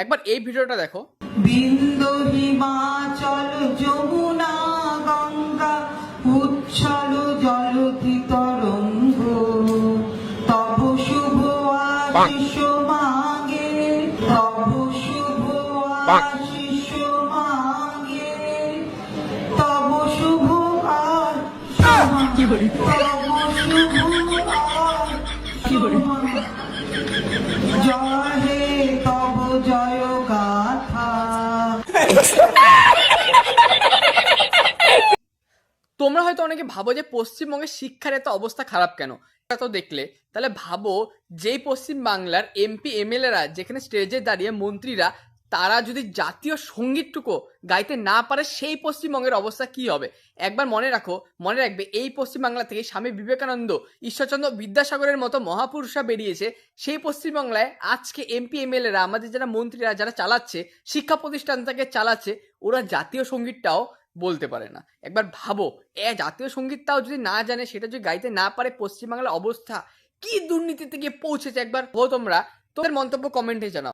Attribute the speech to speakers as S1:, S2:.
S1: একবার এই ভিডিওটা দেখো।
S2: বিন্দু হিমাচল যমুনা গঙ্গা উচ্ছল জলধি তরঙ্গ তব শুভ আশিস মাগে তব শুভ আশিস মাগে তব শুভ তব শুভ জয় হে তব জয় গাথা।
S1: তোমরা হয়তো অনেকে ভাবো যে পশ্চিমবঙ্গের শিক্ষার এত অবস্থা খারাপ কেন। তো দেখলে তাহলে ভাবো, যেই পশ্চিম বাংলার এমপি এমএলএরা যেখানে স্টেজে দাঁড়িয়ে মন্ত্রীরা তারা যদি জাতীয় সঙ্গীতটুকু গাইতে না পারে, সেই পশ্চিমবঙ্গের অবস্থা কি হবে। একবার মনে রাখবে এই পশ্চিমবাংলা থেকে স্বামী বিবেকানন্দ, ঈশ্বরচন্দ্র বিদ্যাসাগরের মতো মহাপুরুষরা বেরিয়েছে। সেই পশ্চিমবাংলায় আজকে এমপি এমএলএরা, আমাদের যারা মন্ত্রীরা যারা চালাচ্ছে, শিক্ষা প্রতিষ্ঠান থেকে চালাচ্ছে, ওরা জাতীয় সঙ্গীতটাও বলতে পারে না। একবার ভাবো, জাতীয় সঙ্গীতটাও যদি না জানে, সেটা যদি গাইতে না পারে, পশ্চিমবাংলার অবস্থা কি দুর্নীতিতে গিয়ে পৌঁছেছে। একবার তোমরা তোদের মন্তব্য কমেন্টে জানাও।